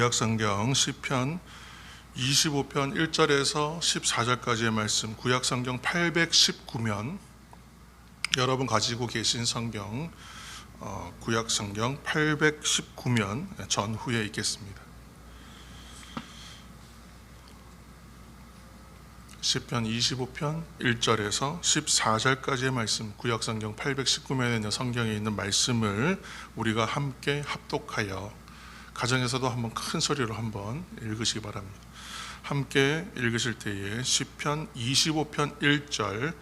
구약성경 시편 25편 1절에서 14절까지의 말씀, 구약성경 819면 여러분 가지고 계신 성경 구약성경 819면 전후에 있겠습니다. 시편 25편 1절에서 14절까지의 말씀, 구약성경 819면에 있는 성경에 있는 말씀을 우리가 함께 합독하여 가정에서도 한번 큰 소리로 한번 읽으시기 바랍니다. 함께 읽으실 때에 시편 25편 1절,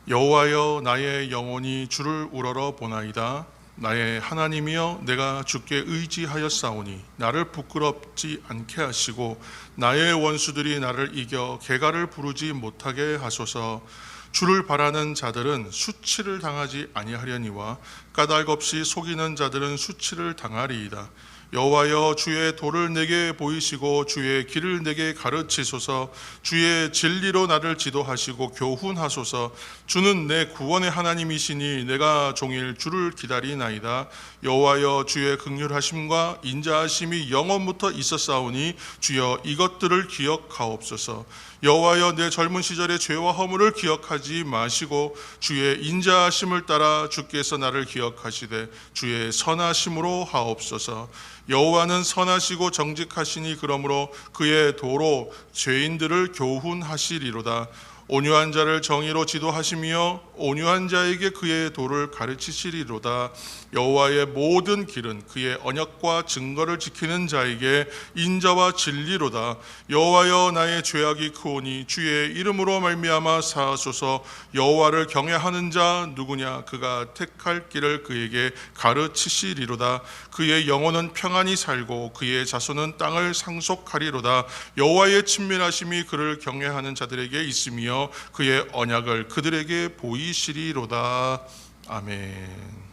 여호와여 나의 영혼이 주를 우러러 보나이다. 나의 하나님이여 내가 주께 의지하였사오니 나를 부끄럽지 않게 하시고 나의 원수들이 나를 이겨 개가를 부르지 못하게 하소서. 주를 바라는 자들은 수치를 당하지 아니하려니와 까닭없이 속이는 자들은 수치를 당하리이다. 여호와여 주의 도를 내게 보이시고 주의 길을 내게 가르치소서. 주의 진리로 나를 지도하시고 교훈하소서. 주는 내 구원의 하나님이시니 내가 종일 주를 기다리나이다. 여호와여 주의 긍휼하심과 인자하심이 영원부터 있었사오니 주여 이것들을 기억하옵소서. 여호와여 내 젊은 시절의 죄와 허물을 기억하지 마시고 주의 인자하심을 따라 주께서 나를 기억하시되 주의 선하심으로 하옵소서. 여호와는 선하시고 정직하시니 그러므로 그의 도로 죄인들을 교훈하시리로다. 온유한 자를 정의로 지도하시며 온유한 자에게 그의 도를 가르치시리로다. 여호와의 모든 길은 그의 언약과 증거를 지키는 자에게 인자와 진리로다. 여호와여 나의 죄악이 크오니 주의 이름으로 말미암아 사하소서. 여호와를 경외하는 자 누구냐? 그가 택할 길을 그에게 가르치시리로다. 그의 영혼은 평안히 살고 그의 자손은 땅을 상속하리로다. 여호와의 친밀하심이 그를 경외하는 자들에게 있으며 그의 언약을 그들에게 보이시리로다. 아멘.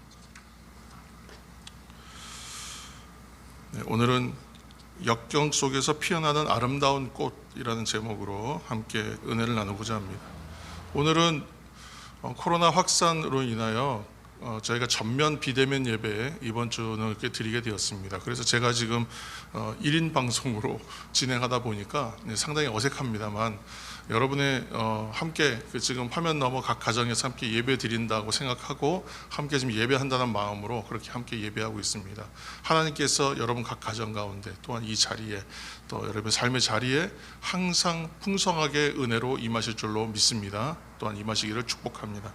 오늘은 역경 속에서 피어나는 아름다운 꽃이라는 제목으로 함께 은혜를 나누고자 합니다. 오늘은 코로나 확산으로 인하여 저희가 전면 비대면 예배 이번 주는 이렇게 드리게 되었습니다. 그래서 제가 지금 1인 방송으로 진행하다 보니까 상당히 어색합니다만 여러분의 함께 지금 화면 너머 각 가정에서 함께 예배 드린다고 생각하고 함께 지금 예배한다는 마음으로 그렇게 함께 예배하고 있습니다. 하나님께서 여러분 각 가정 가운데 또한 이 자리에 또 여러분 삶의 자리에 항상 풍성하게 은혜로 임하실 줄로 믿습니다. 또한 임하시기를 축복합니다.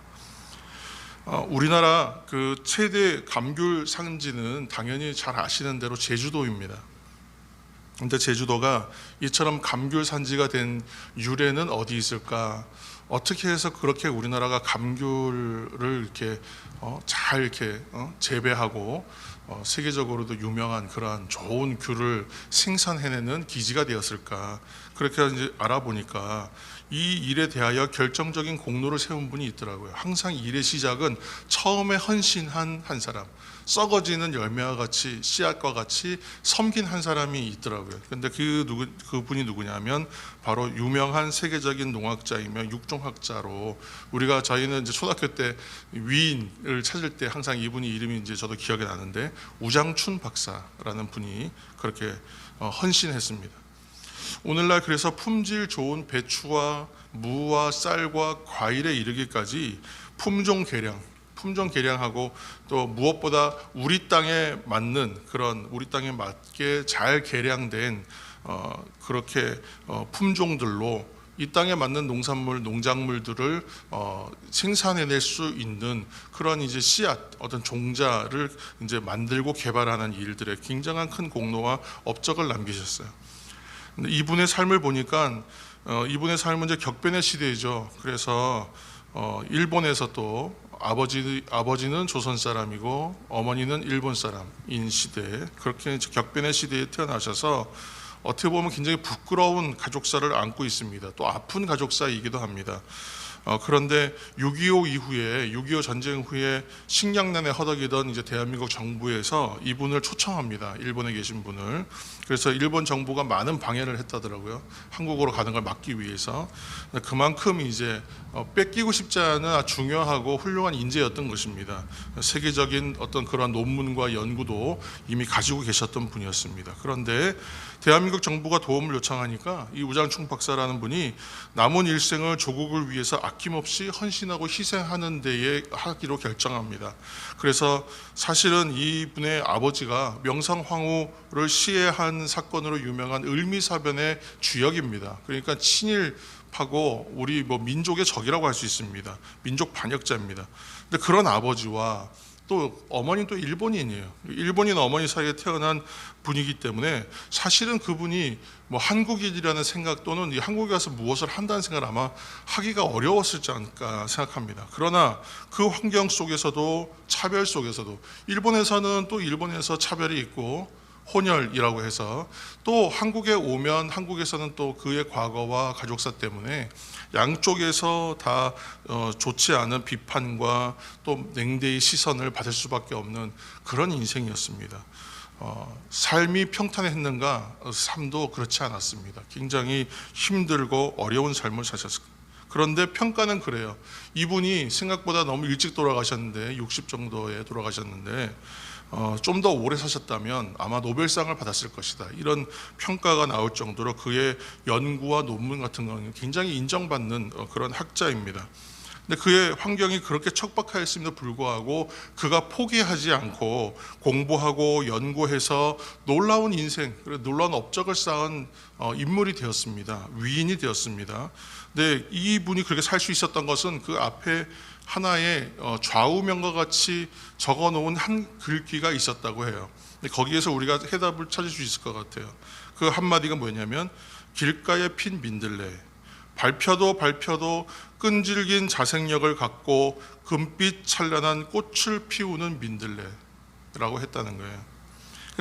우리나라 그 최대 감귤 산지는 당연히 잘 아시는 대로 제주도입니다. 근데 제주도가 이처럼 감귤 산지가 된 유래는 어디 있을까? 어떻게 해서 그렇게 우리나라가 감귤을 이렇게 잘 이렇게 재배하고 세계적으로도 유명한 그러한 좋은 귤을 생산해내는 기지가 되었을까? 그렇게 이제 알아보니까 이 일에 대하여 결정적인 공로를 세운 분이 있더라고요. 항상 일의 시작은 처음에 헌신한 한 사람, 썩어지는 열매와 같이 씨앗과 같이 섬긴 한 사람이 있더라고요. 그런데 그분이 누구냐면 바로 유명한 세계적인 농학자이며 육종학자로 우리가 저희는 이제 초등학교 때 위인을 찾을 때 항상 이분이 이름이 이제 저도 기억이 나는데 우장춘 박사라는 분이 그렇게 헌신했습니다. 오늘날 그래서 품질 좋은 배추와 무와 쌀과 과일에 이르기까지 품종 개량하고 또 무엇보다 우리 땅에 맞는 그런 우리 땅에 맞게 잘 개량된 그렇게 품종들로 이 땅에 맞는 농작물들을 생산해낼 수 있는 그런 이제 씨앗, 어떤 종자를 이제 만들고 개발하는 일들에 굉장한 큰 공로와 업적을 남기셨어요. 이분의 삶을 보니까 이분의 삶은 이제 격변의 시대이죠. 그래서 일본에서 또 아버지는 조선 사람이고 어머니는 일본 사람인 시대, 그렇게 격변의 시대에 태어나셔서 어떻게 보면 굉장히 부끄러운 가족사를 안고 있습니다. 또 아픈 가족사이기도 합니다. 그런데 6.25 이후에 6.25 전쟁 후에 식량난에 허덕이던 이제 대한민국 정부에서 이분을 초청합니다. 일본에 계신 분을. 그래서 일본 정부가 많은 방해를 했다더라고요. 한국으로 가는 걸 막기 위해서. 그만큼 이제 뺏기고 싶지 않은 중요하고 훌륭한 인재였던 것입니다. 세계적인 어떤 그런 논문과 연구도 이미 가지고 계셨던 분이었습니다. 그런데 대한민국 정부가 도움을 요청하니까 이 우장충 박사라는 분이 남은 일생을 조국을 위해서 아낌없이 헌신하고 희생하는 데에 하기로 결정합니다. 그래서 사실은 이분의 아버지가 명성황후를 시해한 사건으로 유명한 을미사변의 주역입니다. 그러니까 친일파고 우리 민족의 적이라고 할 수 있습니다. 민족 반역자입니다. 근데 그런 아버지와 또 어머니는 또 일본인이에요. 일본인 어머니 사이에 태어난 분이기 때문에 사실은 그분이 한국인이라는 생각 또는 이 한국에 가서 무엇을 한다는 생각을 아마 하기가 어려웠을지 않을까 생각합니다. 그러나 그 환경 속에서도 차별 속에서도 일본에서는 또 일본에서 차별이 있고 혼혈이라고 해서 또 한국에 오면 한국에서는 또 그의 과거와 가족사 때문에 양쪽에서 다 좋지 않은 비판과 또 냉대의 시선을 받을 수밖에 없는 그런 인생이었습니다. 삶이 평탄했는가? 삶도 그렇지 않았습니다. 굉장히 힘들고 어려운 삶을 사셨습니다. 그런데 평가는 그래요. 이분이 생각보다 너무 일찍 돌아가셨는데 60 정도에 돌아가셨는데 좀 더 오래 사셨다면 아마 노벨상을 받았을 것이다. 이런 평가가 나올 정도로 그의 연구와 논문 같은 경우는 굉장히 인정받는 그런 학자입니다. 근데 그의 환경이 그렇게 척박하였음에도 불구하고 그가 포기하지 않고 공부하고 연구해서 놀라운 인생, 놀라운 업적을 쌓은 인물이 되었습니다. 위인이 되었습니다. 근데 이분이 그렇게 살 수 있었던 것은 그 앞에 하나의 좌우명과 같이 적어놓은 한 글귀가 있었다고 해요. 거기에서 우리가 해답을 찾을 수 있을 것 같아요. 그 한마디가 뭐냐면 길가에 핀 민들레, 밟혀도 끈질긴 자생력을 갖고 금빛 찬란한 꽃을 피우는 민들레라고 했다는 거예요.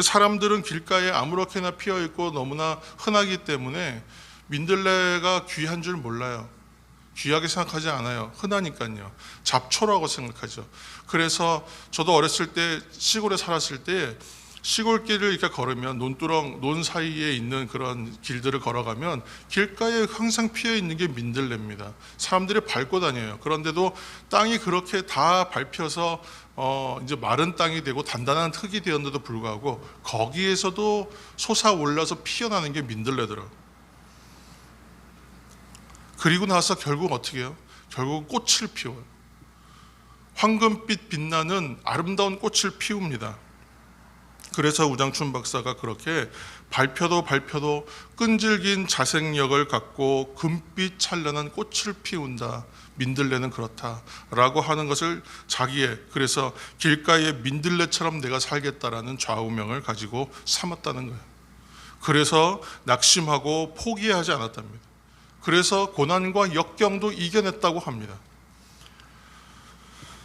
사람들은 길가에 아무렇게나 피어 있고 너무나 흔하기 때문에 민들레가 귀한 줄 몰라요. 귀하게 생각하지 않아요. 흔하니까요. 잡초라고 생각하죠. 그래서 저도 어렸을 때 시골에 살았을 때 시골길을 이렇게 걸으면 논 사이에 있는 그런 길들을 걸어가면 길가에 항상 피어 있는 게 민들레입니다. 사람들이 밟고 다녀요. 그런데도 땅이 그렇게 다 밟혀서 이제 마른 땅이 되고 단단한 흙이 되었는데도 불구하고 거기에서도 솟아올라서 피어나는 게 민들레더라고요. 그리고 나서 결국 어떻게 해요? 결국 꽃을 피워요. 황금빛 빛나는 아름다운 꽃을 피웁니다. 그래서 우장춘 박사가 그렇게 밟혀도 끈질긴 자생력을 갖고 금빛 찬란한 꽃을 피운다. 민들레는 그렇다라고 하는 것을 자기의, 그래서 길가에 민들레처럼 내가 살겠다라는 좌우명을 가지고 삼았다는 거예요. 그래서 낙심하고 포기하지 않았답니다. 그래서 고난과 역경도 이겨냈다고 합니다.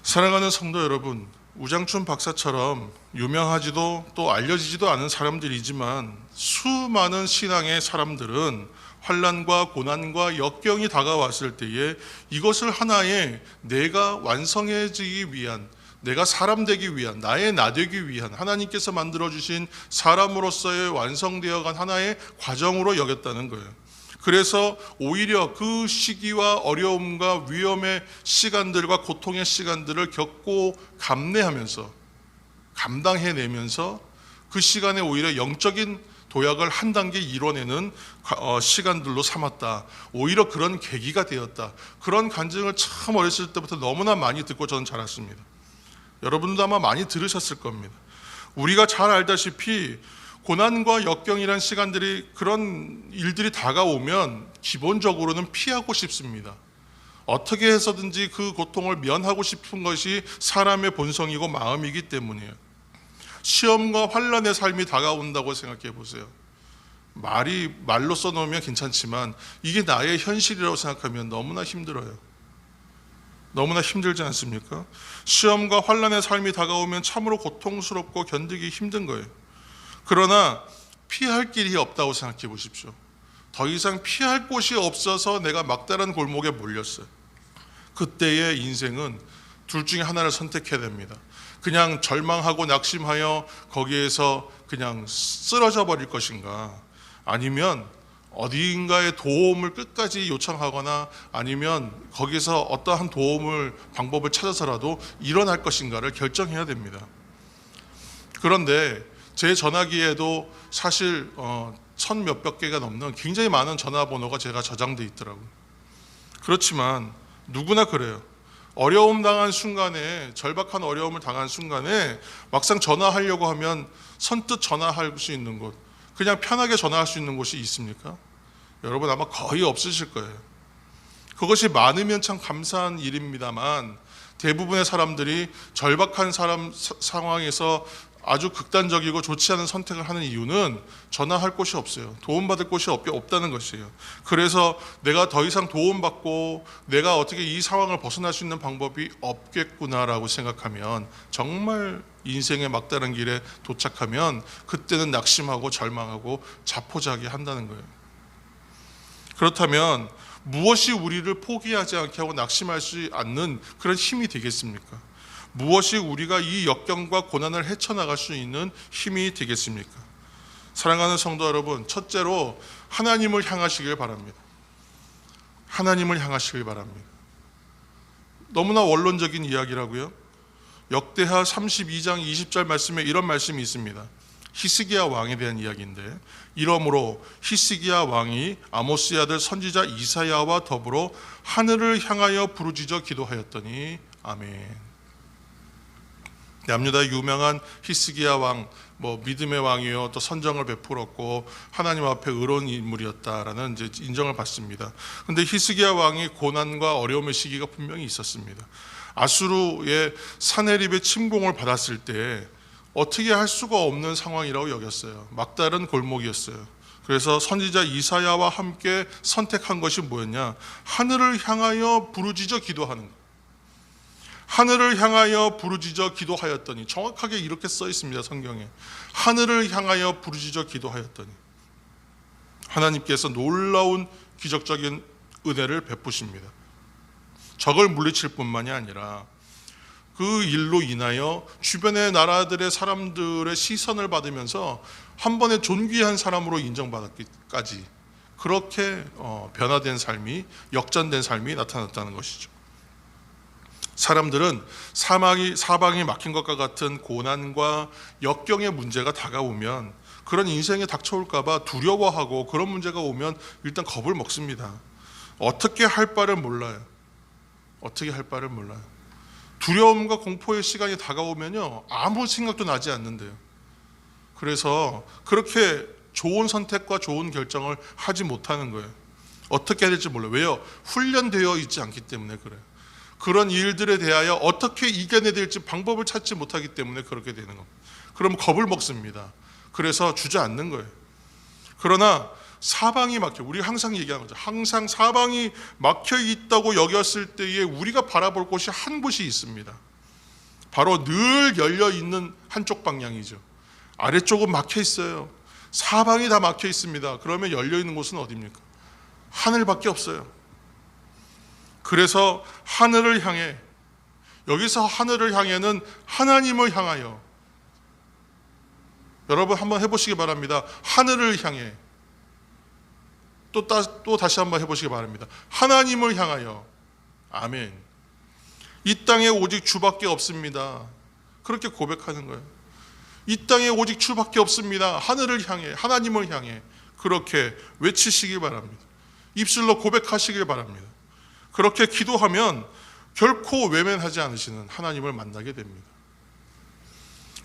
사랑하는 성도 여러분, 우장춘 박사처럼 유명하지도 또 알려지지도 않은 사람들이지만 수많은 신앙의 사람들은 환난과 고난과 역경이 다가왔을 때에 이것을 하나의 내가 완성해지기 위한, 내가 사람 되기 위한, 나의 나 되기 위한 하나님께서 만들어주신 사람으로서의 완성되어간 하나의 과정으로 여겼다는 거예요. 그래서 오히려 그 시기와 어려움과 위험의 시간들과 고통의 시간들을 겪고 감내하면서 감당해내면서 그 시간에 오히려 영적인 도약을 한 단계 이뤄내는 시간들로 삼았다. 오히려 그런 계기가 되었다. 그런 간증을 참 어렸을 때부터 너무나 많이 듣고 저는 자랐습니다. 여러분도 아마 많이 들으셨을 겁니다. 우리가 잘 알다시피 고난과 역경이란 시간들이, 그런 일들이 다가오면 기본적으로는 피하고 싶습니다. 어떻게 해서든지 그 고통을 면하고 싶은 것이 사람의 본성이고 마음이기 때문이에요. 시험과 환난의 삶이 다가온다고 생각해 보세요. 말로 써놓으면 괜찮지만 이게 나의 현실이라고 생각하면 너무나 힘들어요. 너무나 힘들지 않습니까? 시험과 환난의 삶이 다가오면 참으로 고통스럽고 견디기 힘든 거예요. 그러나 피할 길이 없다고 생각해 보십시오. 더 이상 피할 곳이 없어서 내가 막다른 골목에 몰렸어요. 그때의 인생은 둘 중에 하나를 선택해야 됩니다. 그냥 절망하고 낙심하여 거기에서 그냥 쓰러져 버릴 것인가, 아니면 어디인가의 도움을 끝까지 요청하거나 아니면 거기서 어떠한 방법을 찾아서라도 일어날 것인가를 결정해야 됩니다. 그런데 제 전화기에도 사실 1000 몇백 개가 넘는 굉장히 많은 전화번호가 제가 저장돼 있더라고요. 그렇지만 누구나 그래요. 어려움 당한 순간에, 절박한 어려움을 당한 순간에 막상 전화하려고 하면 선뜻 전화할 수 있는 곳, 그냥 편하게 전화할 수 있는 곳이 있습니까? 여러분 아마 거의 없으실 거예요. 그것이 많으면 참 감사한 일입니다만, 대부분의 사람들이 절박한 상황에서 아주 극단적이고 좋지 않은 선택을 하는 이유는 전화할 곳이 없어요. 도움받을 곳이 없다는 것이에요. 그래서 내가 더 이상 도움받고 내가 어떻게 이 상황을 벗어날 수 있는 방법이 없겠구나라고 생각하면, 정말 인생의 막다른 길에 도착하면 그때는 낙심하고 절망하고 자포자기한다는 거예요. 그렇다면 무엇이 우리를 포기하지 않게 하고 낙심하지 않는 그런 힘이 되겠습니까? 무엇이 우리가 이 역경과 고난을 헤쳐나갈 수 있는 힘이 되겠습니까? 사랑하는 성도 여러분, 첫째로 하나님을 향하시길 바랍니다. 하나님을 향하시길 바랍니다. 너무나 원론적인 이야기라고요. 역대하 32장 20절 말씀에 이런 말씀이 있습니다. 히스기야 왕에 대한 이야기인데, 이러므로 히스기야 왕이 아모스의 아들 선지자 이사야와 더불어 하늘을 향하여 부르짖어 기도하였더니 아멘. 남유다의 유명한 히스기야 왕, 믿음의 왕이요, 또 선정을 베풀었고 하나님 앞에 의로운 인물이었다라는 이제 인정을 받습니다. 그런데 히스기야 왕이 고난과 어려움의 시기가 분명히 있었습니다. 아수르의 사네립의 침공을 받았을 때 어떻게 할 수가 없는 상황이라고 여겼어요. 막다른 골목이었어요. 그래서 선지자 이사야와 함께 선택한 것이 뭐였냐? 하늘을 향하여 부르짖어 기도하는 것. 하늘을 향하여 부르짖어 기도하였더니, 정확하게 이렇게 써 있습니다. 성경에. 하늘을 향하여 부르짖어 기도하였더니 하나님께서 놀라운 기적적인 은혜를 베푸십니다. 적을 물리칠 뿐만이 아니라 그 일로 인하여 주변의 나라들의 사람들의 시선을 받으면서 한 번에 존귀한 사람으로 인정받았기까지, 그렇게 변화된 삶이, 역전된 삶이 나타났다는 것이죠. 사람들은 사방이 막힌 것과 같은 고난과 역경의 문제가 다가오면, 그런 인생에 닥쳐올까 봐 두려워하고, 그런 문제가 오면 일단 겁을 먹습니다. 어떻게 할 바를 몰라요. 어떻게 할 바를 몰라요. 두려움과 공포의 시간이 다가오면요, 아무 생각도 나지 않는데요. 그래서 그렇게 좋은 선택과 좋은 결정을 하지 못하는 거예요. 어떻게 해야 될지 몰라요. 왜요? 훈련되어 있지 않기 때문에 그래요. 그런 일들에 대하여 어떻게 이겨내야 될지 방법을 찾지 못하기 때문에 그렇게 되는 겁니다. 그럼 겁을 먹습니다. 그래서 주저앉는 거예요. 그러나 사방이 막혀, 우리가 항상 얘기하는 거죠. 항상 사방이 막혀 있다고 여겼을 때에 우리가 바라볼 곳이 한 곳이 있습니다. 바로 늘 열려 있는 한쪽 방향이죠. 아래쪽은 막혀 있어요. 사방이 다 막혀 있습니다. 그러면 열려 있는 곳은 어디입니까? 하늘밖에 없어요. 그래서 하늘을 향해, 여기서 하늘을 향해는 하나님을 향하여, 여러분 한번 해보시기 바랍니다. 하늘을 향해, 또 다시 한번 해보시기 바랍니다. 하나님을 향하여. 아멘. 이 땅에 오직 주밖에 없습니다. 그렇게 고백하는 거예요. 이 땅에 오직 주밖에 없습니다. 하늘을 향해, 하나님을 향해, 그렇게 외치시기 바랍니다. 입술로 고백하시길 바랍니다. 그렇게 기도하면 결코 외면하지 않으시는 하나님을 만나게 됩니다.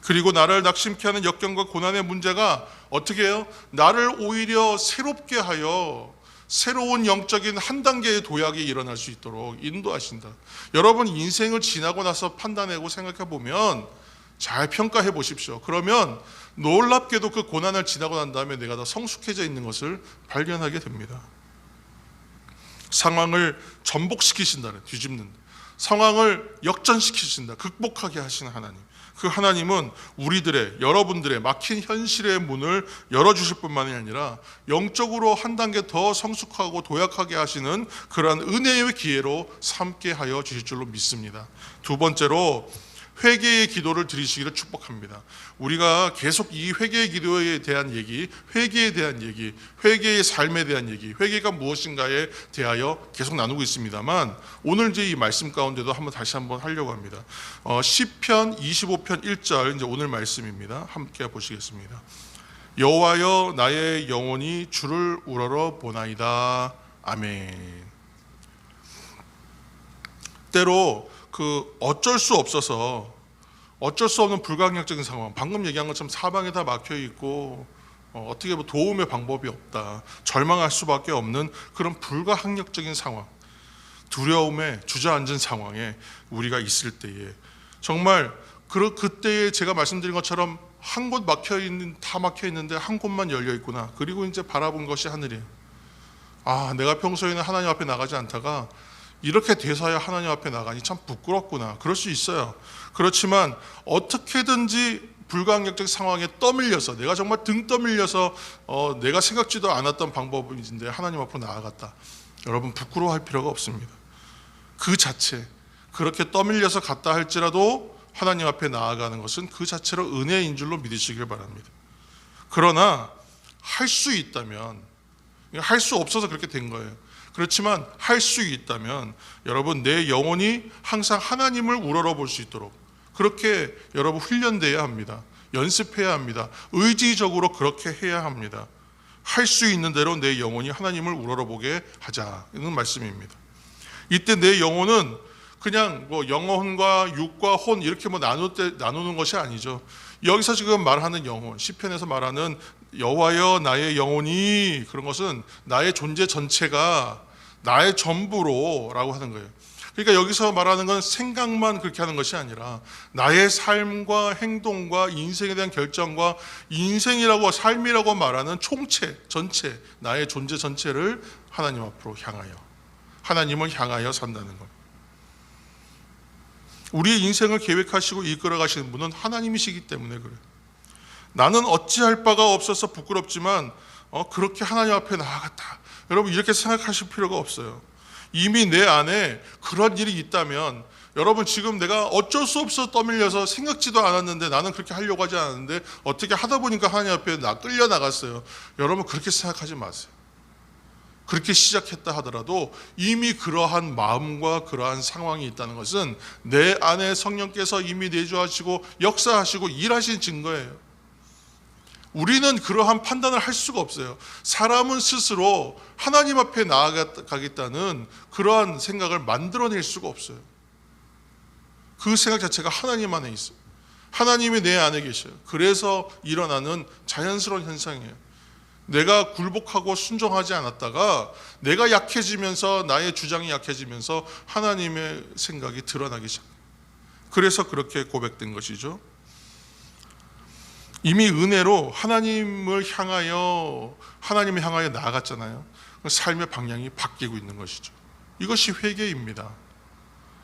그리고 나를 낙심케 하는 역경과 고난의 문제가 어떻게 해요? 나를 오히려 새롭게 하여 새로운 영적인 한 단계의 도약이 일어날 수 있도록 인도하신다. 여러분 인생을 지나고 나서 판단하고 생각해 보면, 잘 평가해 보십시오. 그러면 놀랍게도 그 고난을 지나고 난 다음에 내가 더 성숙해져 있는 것을 발견하게 됩니다. 상황을 전복시키신다는, 뒤집는, 상황을 역전시키신다. 극복하게 하시는 하나님. 그 하나님은 우리들의, 여러분들의 막힌 현실의 문을 열어주실 뿐만이 아니라 영적으로 한 단계 더 성숙하고 도약하게 하시는 그러한 은혜의 기회로 삼게 하여 주실 줄로 믿습니다. 두 번째로 회개의 기도를 드리시기를 축복합니다. 우리가 계속 이 회개의 기도에 대한 얘기, 회개에 대한 얘기, 회개의 삶에 대한 얘기, 회개가 무엇인가에 대하여 계속 나누고 있습니다만, 오늘 이제 이 말씀 가운데도 다시 한번 하려고 합니다. 시편 25편 1절, 이제 오늘 말씀입니다. 함께 보시겠습니다. 여호와여, 나의 영혼이 주를 우러러 보나이다. 아멘. 때로 어쩔 수 없어서, 어쩔 수 없는 불가항력적인 상황, 방금 얘기한 것처럼 사방에 다 막혀 있고 어떻게 도움의 방법이 없다, 절망할 수밖에 없는 그런 불가항력적인 상황, 두려움에 주저앉은 상황에 우리가 있을 때에 정말 그때에 제가 말씀드린 것처럼 한 곳 다 막혀 있는데 한 곳만 열려 있구나. 그리고 이제 바라본 것이 하늘이에요. 내가 평소에는 하나님 앞에 나가지 않다가 이렇게 돼서야 하나님 앞에 나가니 참 부끄럽구나. 그럴 수 있어요. 그렇지만 어떻게든지 불가항력적 상황에 떠밀려서, 내가 정말 등 떠밀려서 내가 생각지도 않았던 방법인데 하나님 앞으로 나아갔다. 여러분, 부끄러워할 필요가 없습니다. 그 자체, 그렇게 떠밀려서 갔다 할지라도 하나님 앞에 나아가는 것은 그 자체로 은혜인 줄로 믿으시길 바랍니다. 그러나 할 수 있다면, 할 수 없어서 그렇게 된 거예요. 그렇지만 할 수 있다면 여러분, 내 영혼이 항상 하나님을 우러러 볼 수 있도록 그렇게 여러분 훈련돼야 합니다. 연습해야 합니다. 의지적으로 그렇게 해야 합니다. 할 수 있는 대로 내 영혼이 하나님을 우러러 보게 하자는 말씀입니다. 이때 내 영혼은 그냥 영혼과 육과 혼 이렇게 나누는 것이 아니죠. 여기서 지금 말하는 영혼, 시편에서 말하는 여호와여 나의 영혼이, 그런 것은 나의 존재 전체가 나의 전부로 라고 하는 거예요. 그러니까 여기서 말하는 건 생각만 그렇게 하는 것이 아니라 나의 삶과 행동과 인생에 대한 결정과 인생이라고, 삶이라고 말하는 총체, 전체, 나의 존재 전체를 하나님 앞으로 향하여, 하나님을 향하여 산다는 겁니다. 우리의 인생을 계획하시고 이끌어 가시는 분은 하나님이시기 때문에 그래요. 나는 어찌할 바가 없어서 부끄럽지만 그렇게 하나님 앞에 나아갔다. 여러분, 이렇게 생각하실 필요가 없어요. 이미 내 안에 그런 일이 있다면, 여러분, 지금 내가 어쩔 수 없어 떠밀려서 생각지도 않았는데, 나는 그렇게 하려고 하지 않았는데 어떻게 하다 보니까 하나님 앞에 끌려 나갔어요. 여러분, 그렇게 생각하지 마세요. 그렇게 시작했다 하더라도 이미 그러한 마음과 그러한 상황이 있다는 것은 내 안에 성령께서 이미 내주하시고 역사하시고 일하신 증거예요. 우리는 그러한 판단을 할 수가 없어요. 사람은 스스로 하나님 앞에 나아가겠다는 그러한 생각을 만들어낼 수가 없어요. 그 생각 자체가 하나님 안에 있어요. 하나님이 내 안에 계셔요. 그래서 일어나는 자연스러운 현상이에요. 내가 굴복하고 순종하지 않았다가 내가 약해지면서, 나의 주장이 약해지면서 하나님의 생각이 드러나기 시작해요. 그래서 그렇게 고백된 것이죠. 이미 은혜로 하나님을 향하여 나아갔잖아요. 삶의 방향이 바뀌고 있는 것이죠. 이것이 회개입니다.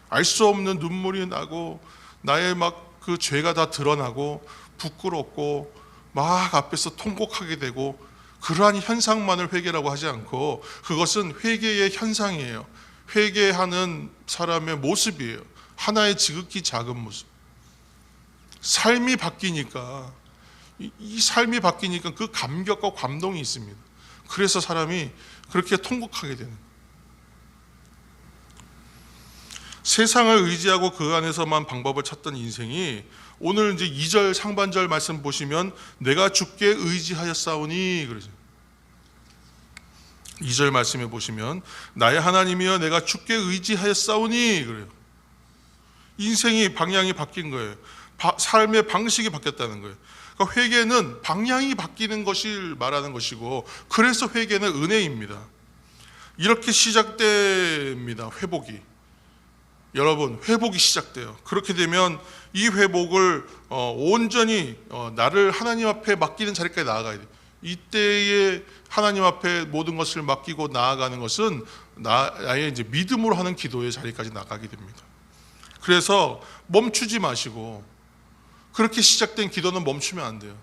알 수 없는 눈물이 나고 나의 그 죄가 다 드러나고 부끄럽고 막 앞에서 통곡하게 되고, 그러한 현상만을 회개라고 하지 않고 그것은 회개의 현상이에요. 회개하는 사람의 모습이에요. 하나의 지극히 작은 모습. 삶이 바뀌니까, 이 삶이 바뀌니까 그 감격과 감동이 있습니다. 그래서 사람이 그렇게 통곡하게 되는 거예요. 세상을 의지하고 그 안에서만 방법을 찾던 인생이, 오늘 이제 2절 상반절 말씀 보시면 내가 주께 의지하였사오니 그러죠. 2절 말씀에 보시면 나의 하나님이여 내가 주께 의지하였사오니 그래요. 인생이 방향이 바뀐 거예요. 삶의 방식이 바뀌었다는 거예요. 그러니까 회개는 방향이 바뀌는 것을 말하는 것이고, 그래서 회개는 은혜입니다. 이렇게 시작됩니다. 회복이. 여러분, 회복이 시작돼요. 그렇게 되면 이 회복을 온전히 나를 하나님 앞에 맡기는 자리까지 나아가야 돼요. 이때에 하나님 앞에 모든 것을 맡기고 나아가는 것은 나의 이제 믿음으로 하는 기도의 자리까지 나가게 됩니다. 그래서 멈추지 마시고 그렇게 시작된 기도는 멈추면 안 돼요.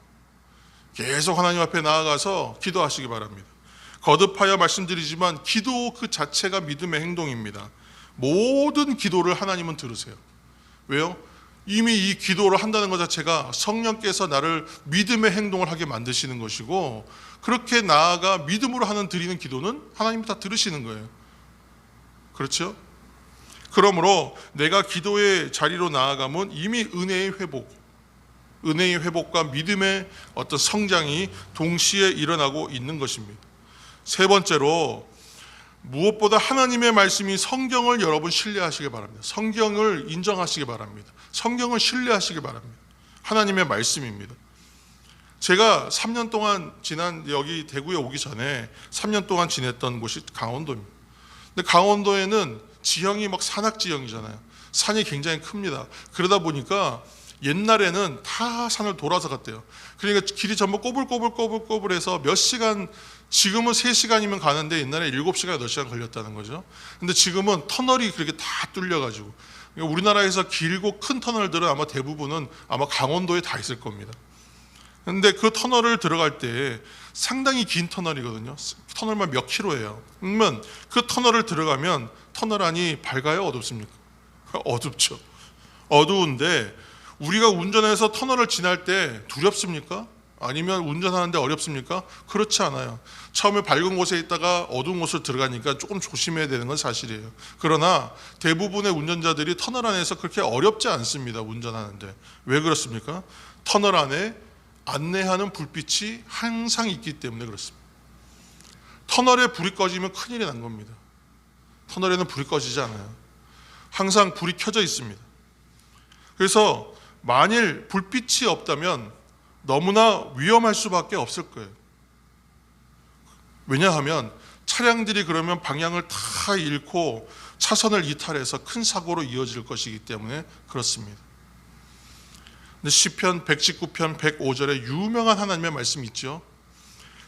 계속 하나님 앞에 나아가서 기도하시기 바랍니다. 거듭하여 말씀드리지만 기도 그 자체가 믿음의 행동입니다. 모든 기도를 하나님은 들으세요. 왜요? 이미 이 기도를 한다는 것 자체가 성령께서 나를 믿음의 행동을 하게 만드시는 것이고, 그렇게 나아가 믿음으로 드리는 기도는 하나님이 다 들으시는 거예요. 그렇죠? 그러므로 내가 기도의 자리로 나아가면 이미 은혜의 회복과 믿음의 어떤 성장이 동시에 일어나고 있는 것입니다. 세 번째로, 무엇보다 하나님의 말씀이 성경을 여러분 신뢰하시기 바랍니다. 성경을 인정하시기 바랍니다. 성경을 신뢰하시기 바랍니다. 하나님의 말씀입니다. 제가 3년 동안 여기 대구에 오기 전에 3년 동안 지냈던 곳이 강원도입니다. 근데 강원도에는 지형이 막 산악지형이잖아요. 산이 굉장히 큽니다. 그러다 보니까 옛날에는 다 산을 돌아서 갔대요. 그러니까 길이 전부 꼬불꼬불해서 몇 시간, 지금은 3시간이면 가는데 옛날에 7시간, 8시간 걸렸다는 거죠. 근데 지금은 터널이 그렇게 다 뚫려가지고, 그러니까 우리나라에서 길고 큰 터널들은 아마 대부분은 아마 강원도에 다 있을 겁니다. 근데 그 터널을 들어갈 때 상당히 긴 터널이거든요. 터널만 몇 킬로예요. 그러면 그 터널을 들어가면 터널 안이 밝아요, 어둡습니까? 어둡죠. 어두운데 우리가 운전해서 터널을 지날 때 두렵습니까? 아니면 운전하는데 어렵습니까? 그렇지 않아요. 처음에 밝은 곳에 있다가 어두운 곳으로 들어가니까 조금 조심해야 되는 건 사실이에요. 그러나 대부분의 운전자들이 터널 안에서 그렇게 어렵지 않습니다. 운전하는데. 왜 그렇습니까? 터널 안에 안내하는 불빛이 항상 있기 때문에 그렇습니다. 터널에 불이 꺼지면 큰일이 난 겁니다. 터널에는 불이 꺼지지 않아요. 항상 불이 켜져 있습니다. 그래서 만일 불빛이 없다면 너무나 위험할 수밖에 없을 거예요. 왜냐하면 차량들이 그러면 방향을 다 잃고 차선을 이탈해서 큰 사고로 이어질 것이기 때문에 그렇습니다. 근데 시편 119편 105절에 유명한 하나님의 말씀이 있죠.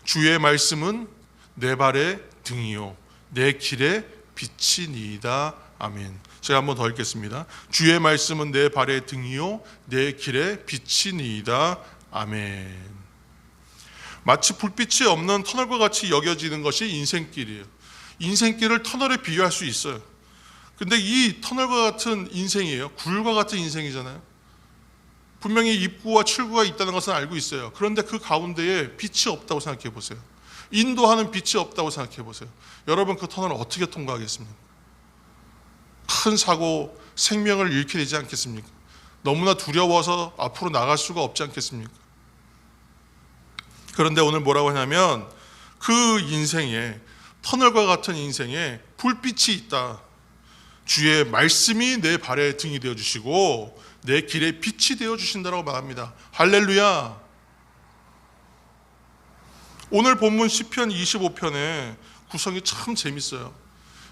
주의 말씀은 내 발의 등이요 내 길의 빛이니이다. 아멘. 제가 한번 더 읽겠습니다. 주의 말씀은 내 발의 등이요 내 길의 빛이니이다. 아멘. 마치 불빛이 없는 터널과 같이 여겨지는 것이 인생길이에요. 인생길을 터널에 비유할 수 있어요. 근데 이 터널과 같은 인생이에요. 굴과 같은 인생이잖아요. 분명히 입구와 출구가 있다는 것은 알고 있어요. 그런데 그 가운데에 빛이 없다고 생각해 보세요. 인도하는 빛이 없다고 생각해 보세요. 여러분 그 터널을 어떻게 통과하겠습니까? 큰 사고, 생명을 잃게 되지 않겠습니까? 너무나 두려워서 앞으로 나갈 수가 없지 않겠습니까? 그런데 오늘 뭐라고 하냐면 그 인생에, 터널과 같은 인생에 불빛이 있다. 주의 말씀이 내 발의 등이 되어주시고 내 길의 빛이 되어주신다라고 말합니다. 할렐루야. 오늘 본문 시편 25편의 구성이 참 재밌어요.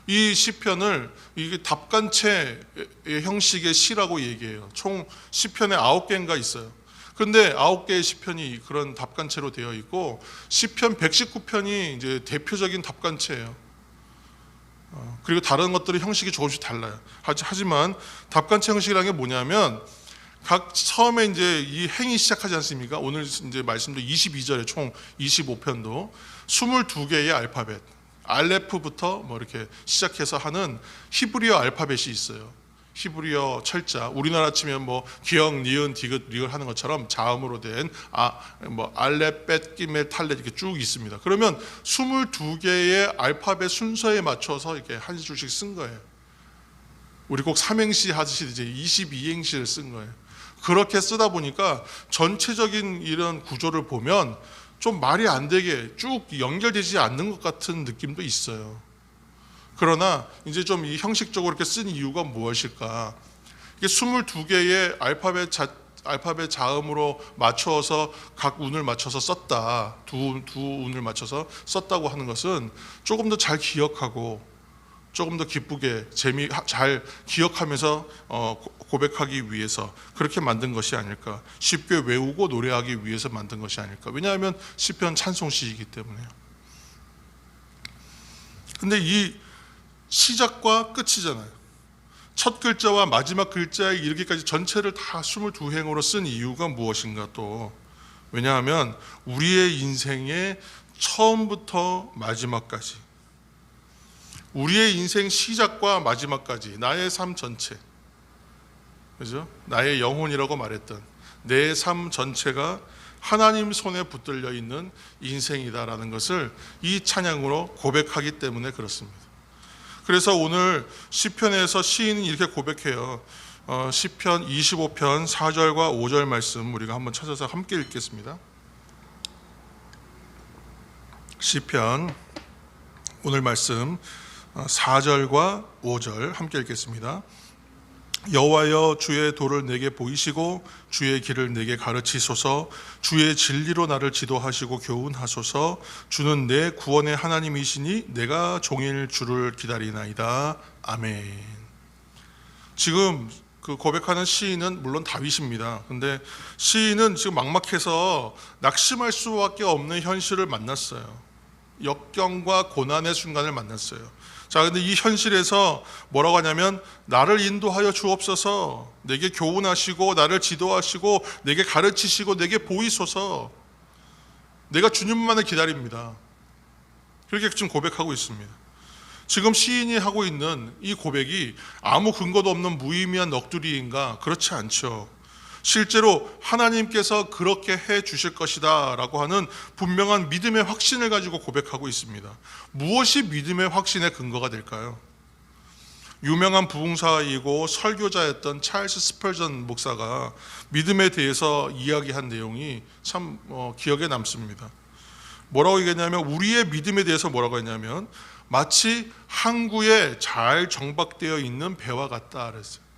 이 시편을 이게 답간체 형식의 시라고 얘기해요. 총 시편에 9개인가 있어요. 그런데 9개의 시편이 그런 답간체로 되어 있고 시편 119편이 이제 대표적인 답간체예요. 그리고 다른 것들의 형식이 조금씩 달라요. 하지만 답간체 형식이라는 게 뭐냐면 각 처음에 이제 이 행이 시작하지 않습니까? 오늘 이제 말씀도 22절에 총 25편도 22개의 알파벳, 알레프부터 뭐 이렇게 시작해서 하는 히브리어 알파벳이 있어요. 히브리어 철자, 우리나라 치면 뭐 기역, 니은, 디귿, 리을 하는 것처럼 자음으로 된 뭐 알렙, 벳, 기멜, 탈렛 이렇게 쭉 있습니다. 그러면 22개의 알파벳 순서에 맞춰서 이렇게 한 줄씩 쓴 거예요. 우리 꼭 삼행시 하듯이 이제 22행시를 쓴 거예요. 그렇게 쓰다 보니까 전체적인 이런 구조를 보면 좀 말이 안 되게 쭉 연결되지 않는 것 같은 느낌도 있어요. 그러나 이제 좀 이 형식적으로 이렇게 쓴 이유가 무엇일까? 이게 22개의 알파벳 자음으로 맞춰서 각 운을 맞춰서 썼다. 두 운을 맞춰서 썼다고 하는 것은 조금 더 잘 기억하고 조금 더 기쁘게 잘 기억하면서 고백하기 위해서 그렇게 만든 것이 아닐까. 쉽게 외우고 노래하기 위해서 만든 것이 아닐까. 왜냐하면 시편 찬송시이기 때문에요. 근데 이 시작과 끝이잖아요. 첫 글자와 마지막 글자에 이르기까지 전체를 다 22행으로 쓴 이유가 무엇인가 또. 왜냐하면 우리의 인생의 처음부터 마지막까지, 우리의 인생 시작과 마지막까지, 나의 삶 전체, 그죠? 나의 영혼이라고 말했던 내 삶 전체가 하나님 손에 붙들려 있는 인생이다라는 것을 이 찬양으로 고백하기 때문에 그렇습니다. 그래서 오늘 시편에서 시인은 이렇게 고백해요. 시편 25편 4절과 5절 말씀 우리가 한번 찾아서 함께 읽겠습니다. 시편 오늘 말씀 4절과 5절 함께 읽겠습니다. 여호와여, 주의 도를 내게 보이시고 주의 길을 내게 가르치소서. 주의 진리로 나를 지도하시고 교훈하소서. 주는 내 구원의 하나님이시니 내가 종일 주를 기다리나이다. 아멘. 지금 그 고백하는 시인은 물론 다윗입니다. 근데 시인은 지금 막막해서 낙심할 수밖에 없는 현실을 만났어요. 역경과 고난의 순간을 만났어요. 자, 근데 이 현실에서 뭐라고 하냐면, 나를 인도하여 주옵소서, 내게 교훈하시고 나를 지도하시고 내게 가르치시고 내게 보이소서. 내가 주님만을 기다립니다. 그렇게 지금 고백하고 있습니다. 지금 시인이 하고 있는 이 고백이 아무 근거도 없는 무의미한 넋두리인가? 그렇지 않죠. 실제로 하나님께서 그렇게 해 주실 것이다 라고 하는 분명한 믿음의 확신을 가지고 고백하고 있습니다. 무엇이 믿음의 확신의 근거가 될까요? 유명한 부흥사이고 설교자였던 찰스 스펄전 목사가 믿음에 대해서 이야기한 내용이 참 기억에 남습니다. 뭐라고 얘기했냐면, 우리의 믿음에 대해서 뭐라고 했냐면, 마치 항구에 잘 정박되어 있는 배와 같다 그랬어요.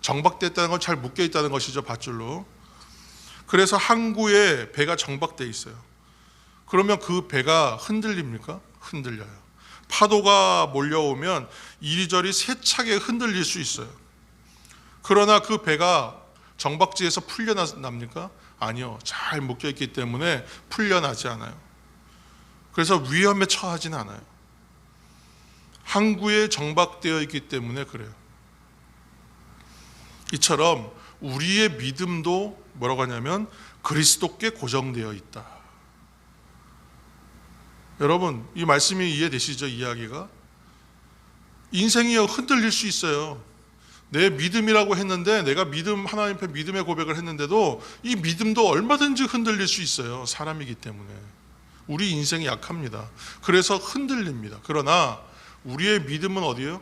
정박됐다는 건 잘 묶여 있다는 것이죠, 밧줄로. 그래서 항구에 배가 정박되어 있어요. 그러면 그 배가 흔들립니까? 흔들려요. 파도가 몰려오면 이리저리 세차게 흔들릴 수 있어요. 그러나 그 배가 정박지에서 풀려납니까? 아니요. 잘 묶여 있기 때문에 풀려나지 않아요. 그래서 위험에 처하지는 않아요. 항구에 정박되어 있기 때문에 그래요. 이처럼 우리의 믿음도 뭐라고 하냐면 그리스도께 고정되어 있다. 여러분, 이 말씀이 이해되시죠? 이야기가 인생이 흔들릴 수 있어요. 내 믿음이라고 했는데, 내가 하나님 앞에 믿음의 고백을 했는데도 이 믿음도 얼마든지 흔들릴 수 있어요. 사람이기 때문에. 우리 인생이 약합니다. 그래서 흔들립니다. 그러나 우리의 믿음은 어디예요?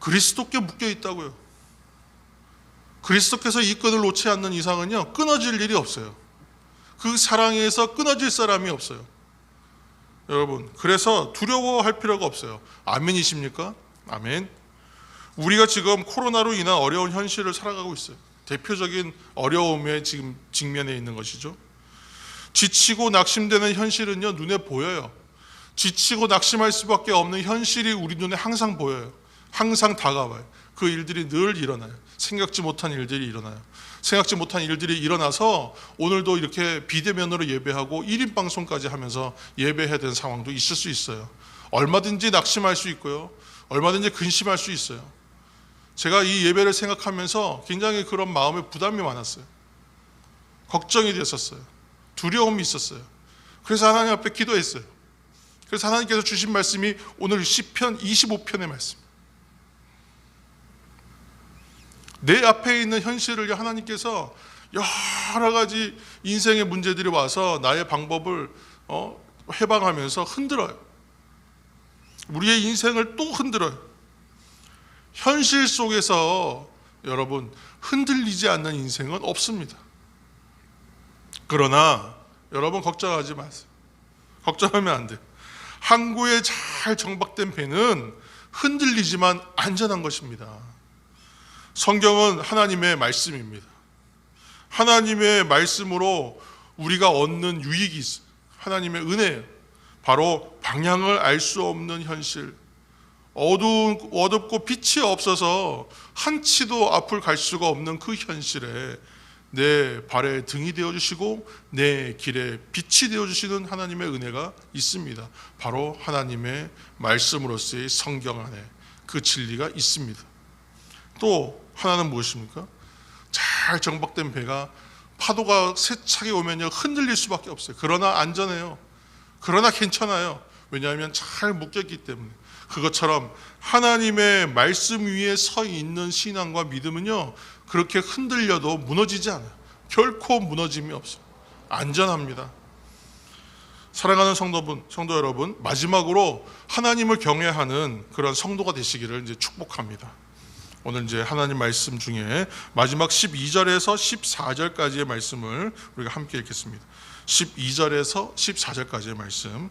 그리스도께 묶여 있다고요. 그리스도께서 이 끈을 놓지 않는 이상은요, 끊어질 일이 없어요. 그 사랑에서 끊어질 사람이 없어요. 여러분, 그래서 두려워할 필요가 없어요. 아멘이십니까? 아멘. 우리가 지금 코로나로 인한 어려운 현실을 살아가고 있어요. 대표적인 어려움에 지금 직면해 있는 것이죠. 지치고 낙심되는 현실은요, 눈에 보여요. 지치고 낙심할 수밖에 없는 현실이 우리 눈에 항상 보여요. 항상 다가와요. 그 일들이 늘 일어나요. 생각지 못한 일들이 일어나요. 생각지 못한 일들이 일어나서 오늘도 이렇게 비대면으로 예배하고 1인 방송까지 하면서 예배해야 되는 상황도 있을 수 있어요. 얼마든지 낙심할 수 있고요. 얼마든지 근심할 수 있어요. 제가 이 예배를 생각하면서 굉장히 그런 마음에 부담이 많았어요. 걱정이 됐었어요. 두려움이 있었어요. 그래서 하나님 앞에 기도했어요. 그래서 하나님께서 주신 말씀이 오늘 시편 25편의 말씀. 내 앞에 있는 현실을 하나님께서 여러 가지 인생의 문제들이 와서 나의 방법을 해방하면서 흔들어요. 우리의 인생을 또 흔들어요. 현실 속에서 여러분, 흔들리지 않는 인생은 없습니다. 그러나 여러분, 걱정하지 마세요. 걱정하면 안 돼요. 항구에 잘 정박된 배는 흔들리지만 안전한 것입니다. 성경은 하나님의 말씀입니다. 하나님의 말씀으로 우리가 얻는 유익이 있어요. 하나님의 은혜예요. 바로 방향을 알 수 없는 현실, 어둡고 빛이 없어서 한치도 앞을 갈 수가 없는 그 현실에 내 발의 등이 되어주시고 내 길의 빛이 되어주시는 하나님의 은혜가 있습니다. 바로 하나님의 말씀으로서의 성경 안에 그 진리가 있습니다. 또 하나는 무엇입니까? 잘 정박된 배가 파도가 세차게 오면요 흔들릴 수밖에 없어요. 그러나 안전해요. 그러나 괜찮아요. 왜냐하면 잘 묶였기 때문에. 그것처럼 하나님의 말씀 위에 서 있는 신앙과 믿음은요 그렇게 흔들려도 무너지지 않아요. 결코 무너짐이 없어요. 안전합니다. 사랑하는 성도 여러분, 마지막으로 하나님을 경외하는 그런 성도가 되시기를 이제 축복합니다. 오늘 이제 하나님 말씀 중에 마지막 12절에서 14절까지의 말씀을 우리가 함께 읽겠습니다. 12절에서 14절까지의 말씀.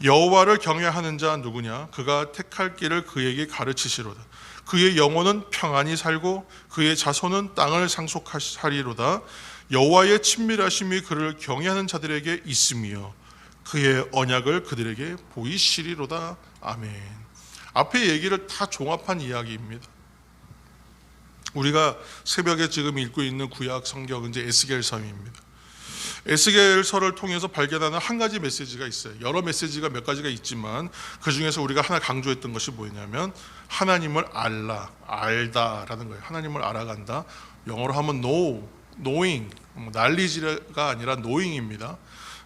여호와를 경외하는 자 누구냐? 그가 택할 길을 그에게 가르치시로다. 그의 영혼은 평안히 살고 그의 자손은 땅을 상속하리로다. 여호와의 친밀하심이 그를 경외하는 자들에게 있으며 그의 언약을 그들에게 보이시리로다. 아멘. 앞에 얘기를 다 종합한 이야기입니다. 우리가 새벽에 지금 읽고 있는 구약 성경은 이제 에스겔서입니다. 에스겔서를 통해서 발견하는 한 가지 메시지가 있어요. 여러 메시지가 몇 가지가 있지만 그 중에서 우리가 하나 강조했던 것이 뭐냐면 하나님을 알다라는 거예요. 하나님을 알아간다. 영어로 하면 knowing, knowledge가 아니라 knowing입니다.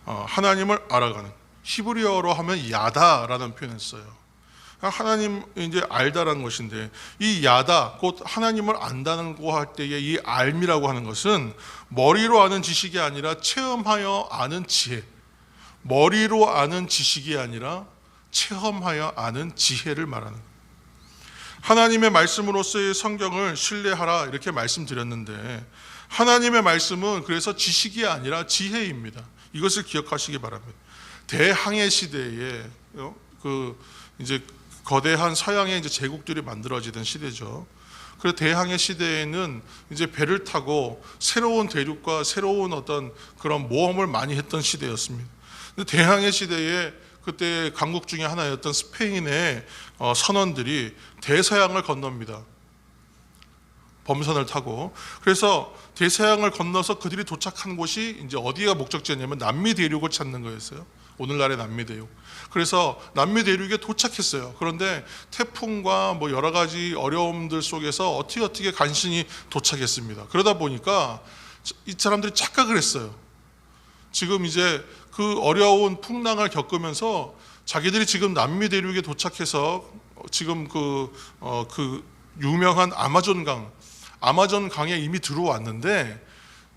하나님을 알아가는. 히브리어로 하면 야다라는 표현을 써요. 하나님 이제 알다라는 것인데 이 야다 곧 하나님을 안다는 거 할 때의 이 알미라고 하는 것은 머리로 아는 지식이 아니라 체험하여 아는 지혜. 머리로 아는 지식이 아니라 체험하여 아는 지혜를 말하는 거예요. 하나님의 말씀으로서의 성경을 신뢰하라 이렇게 말씀드렸는데 하나님의 말씀은 그래서 지식이 아니라 지혜입니다. 이것을 기억하시기 바랍니다. 대항해 시대에 이제 거대한 서양의 이제 제국들이 만들어지던 시대죠. 그래서 대항해 시대에는 이제 배를 타고 새로운 대륙과 새로운 어떤 그런 모험을 많이 했던 시대였습니다. 근데 대항해 시대에 그때 강국 중에 하나였던 스페인의 선원들이 대서양을 건넙니다. 범선을 타고. 그래서 대서양을 건너서 그들이 도착한 곳이 이제 어디가 목적지였냐면 남미 대륙을 찾는 거였어요. 오늘날의 남미 대륙. 그래서 남미 대륙에 도착했어요. 그런데 태풍과 뭐 여러 가지 어려움들 속에서 어떻게 간신히 도착했습니다. 그러다 보니까 이 사람들이 착각을 했어요. 지금 이제 그 어려운 풍랑을 겪으면서 자기들이 지금 남미 대륙에 도착해서 지금 그 유명한 아마존 강에 이미 들어왔는데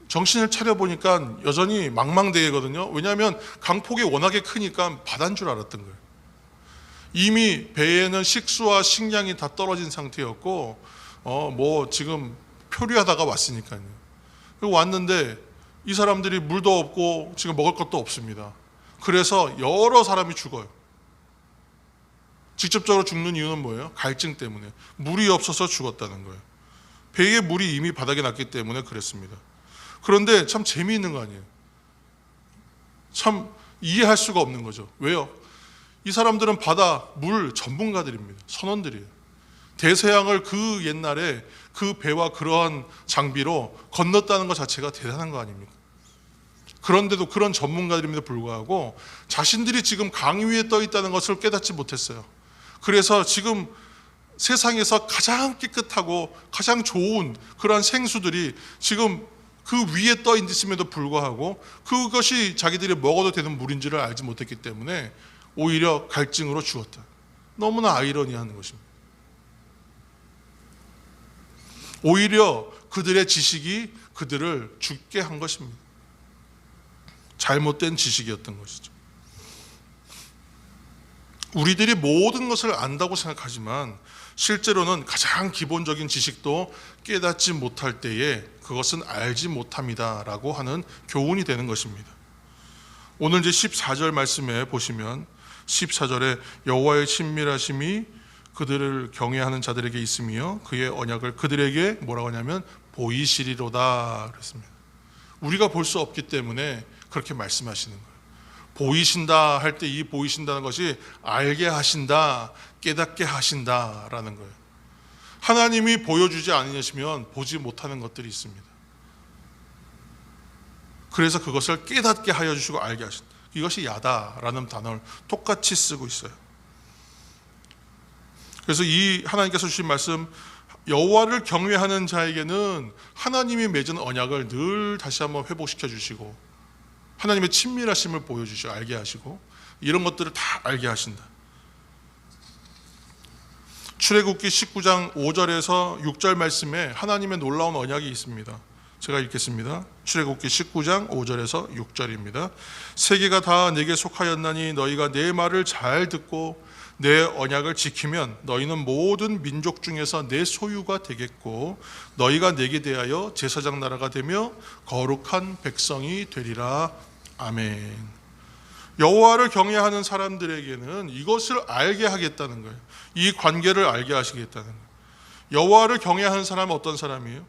정신을 차려보니까 여전히 망망대해거든요. 왜냐하면 강폭이 워낙에 크니까 바다인 줄 알았던 거예요. 이미 배에는 식수와 식량이 다 떨어진 상태였고 뭐 지금 표류하다가 왔으니까요. 그리고 왔는데 이 사람들이 물도 없고 지금 먹을 것도 없습니다. 그래서 여러 사람이 죽어요. 직접적으로 죽는 이유는 뭐예요? 갈증 때문에. 물이 없어서 죽었다는 거예요. 배에 물이 이미 바닥에 났기 때문에 그랬습니다. 그런데 참 재미있는 거 아니에요? 참 이해할 수가 없는 거죠. 왜요? 이 사람들은 바다, 물 전문가들입니다. 선원들이에요. 대서양을 그 옛날에 그 배와 그러한 장비로 건넜다는 것 자체가 대단한 거 아닙니까? 그런데도 그런 전문가들임에도 불구하고 자신들이 지금 강 위에 떠 있다는 것을 깨닫지 못했어요. 그래서 지금 세상에서 가장 깨끗하고 가장 좋은 그런 생수들이 지금 그 위에 떠 있음에도 불구하고 그것이 자기들이 먹어도 되는 물인지를 알지 못했기 때문에 오히려 갈증으로 죽었다. 너무나 아이러니한 것입니다. 오히려 그들의 지식이 그들을 죽게 한 것입니다. 잘못된 지식이었던 것이죠. 우리들이 모든 것을 안다고 생각하지만 실제로는 가장 기본적인 지식도 깨닫지 못할 때에 그것은 알지 못함이다라고 하는 교훈이 되는 것입니다. 오늘 이제 14절 말씀에 보시면 14절에 여호와의 친밀하심이 그들을 경외하는 자들에게 있으며 그의 언약을 그들에게 뭐라고 하냐면 보이시리로다 그랬습니다. 우리가 볼 수 없기 때문에 그렇게 말씀하시는 거예요. 보이신다 할 때 이 보이신다는 것이 알게 하신다, 깨닫게 하신다라는 거예요. 하나님이 보여주지 않으시면 보지 못하는 것들이 있습니다. 그래서 그것을 깨닫게 하여 주시고 알게 하신다. 이것이 야다라는 단어를 똑같이 쓰고 있어요. 그래서 이 하나님께서 주신 말씀 여호와를 경외하는 자에게는 하나님이 맺은 언약을 늘 다시 한번 회복시켜 주시고 하나님의 친밀하심을 보여주시고 알게 하시고 이런 것들을 다 알게 하신다. 출애굽기 19장 5절에서 6절 말씀에 하나님의 놀라운 언약이 있습니다. 제가 읽겠습니다. 출애굽기 19장 5절에서 6절입니다. 세계가 다 내게 속하였나니 너희가 내 말을 잘 듣고 내 언약을 지키면 너희는 모든 민족 중에서 내 소유가 되겠고 너희가 내게 대하여 제사장 나라가 되며 거룩한 백성이 되리라. 아멘. 여호와를 경외하는 사람들에게는 이것을 알게 하겠다는 거예요. 이 관계를 알게 하시겠다는 거예요. 여호와를 경외하는 사람은 어떤 사람이에요?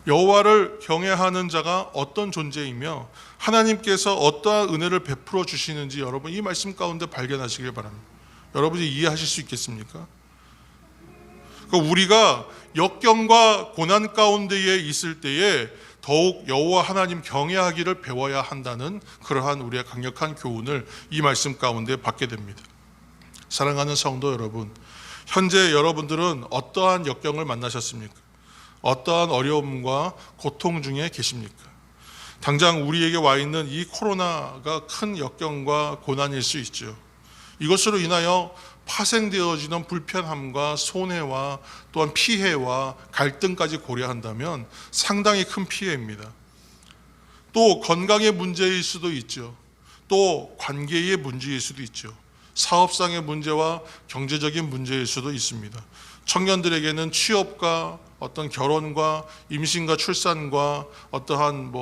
여호와를 경외하는 자가 어떤 존재이며 하나님께서 어떠한 은혜를 베풀어 주시는지 여러분 이 말씀 가운데 발견하시길 바랍니다. 여러분이 이해하실 수 있겠습니까? 그러니까 우리가 역경과 고난 가운데에 있을 때에 더욱 여호와 하나님 경외하기를 배워야 한다는 그러한 우리의 강력한 교훈을 이 말씀 가운데 받게 됩니다. 사랑하는 성도 여러분, 현재 여러분들은 어떠한 역경을 만나셨습니까? 어떠한 어려움과 고통 중에 계십니까? 당장 우리에게 와 있는 이 코로나가 큰 역경과 고난일 수 있죠. 이것으로 인하여 파생되어지는 불편함과 손해와 또한 피해와 갈등까지 고려한다면 상당히 큰 피해입니다. 또 건강의 문제일 수도 있죠. 또 관계의 문제일 수도 있죠. 사업상의 문제와 경제적인 문제일 수도 있습니다. 청년들에게는 취업과 어떤 결혼과 임신과 출산과 어떠한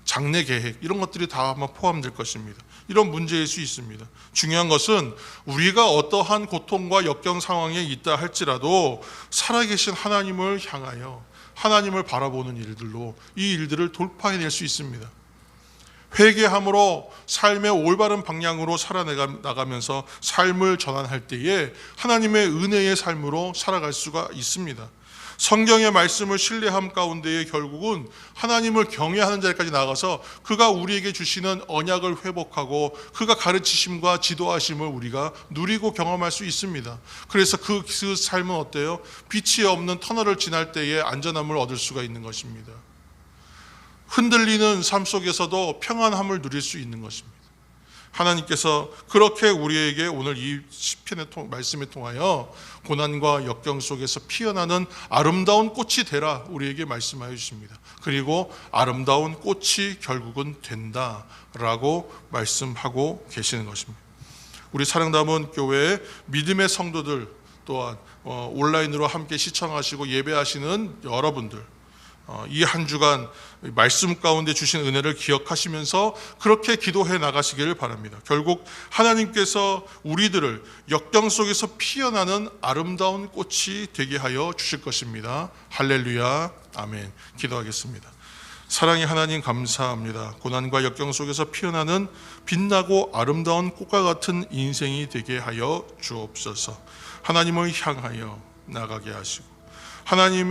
장래 계획 이런 것들이 다 아마 포함될 것입니다. 이런 문제일 수 있습니다. 중요한 것은 우리가 어떠한 고통과 역경 상황에 있다 할지라도 살아계신 하나님을 향하여 하나님을 바라보는 일들로 이 일들을 돌파해낼 수 있습니다. 회개함으로 삶의 올바른 방향으로 살아나가면서 삶을 전환할 때에 하나님의 은혜의 삶으로 살아갈 수가 있습니다. 성경의 말씀을 신뢰함 가운데에 결국은 하나님을 경외하는 자리까지 나가서 그가 우리에게 주시는 언약을 회복하고 그가 가르치심과 지도하심을 우리가 누리고 경험할 수 있습니다. 그래서 그 삶은 어때요? 빛이 없는 터널을 지날 때에 안전함을 얻을 수가 있는 것입니다. 흔들리는 삶 속에서도 평안함을 누릴 수 있는 것입니다. 하나님께서 그렇게 우리에게 오늘 이 시편의 말씀을 통하여 고난과 역경 속에서 피어나는 아름다운 꽃이 되라 우리에게 말씀하여 주십니다. 그리고 아름다운 꽃이 결국은 된다라고 말씀하고 계시는 것입니다. 우리 사랑담은 교회의 믿음의 성도들 또한 온라인으로 함께 시청하시고 예배하시는 여러분들 이 한 주간 말씀 가운데 주신 은혜를 기억하시면서 그렇게 기도해 나가시기를 바랍니다. 결국 하나님께서 우리들을 역경 속에서 피어나는 아름다운 꽃이 되게 하여 주실 것입니다. 할렐루야, 아멘. 기도하겠습니다. 사랑의 하나님 감사합니다. 고난과 역경 속에서 피어나는 빛나고 아름다운 꽃과 같은 인생이 되게 하여 주옵소서. 하나님을 향하여 나가게 하시고 하나님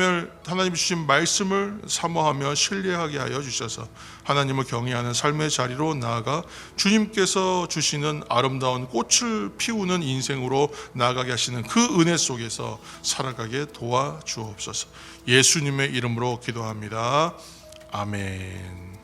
주신 말씀을 사모하며 신뢰하게 하여 주셔서 하나님을 경외하는 삶의 자리로 나아가 주님께서 주시는 아름다운 꽃을 피우는 인생으로 나아가게 하시는 그 은혜 속에서 살아가게 도와주옵소서. 예수님의 이름으로 기도합니다. 아멘.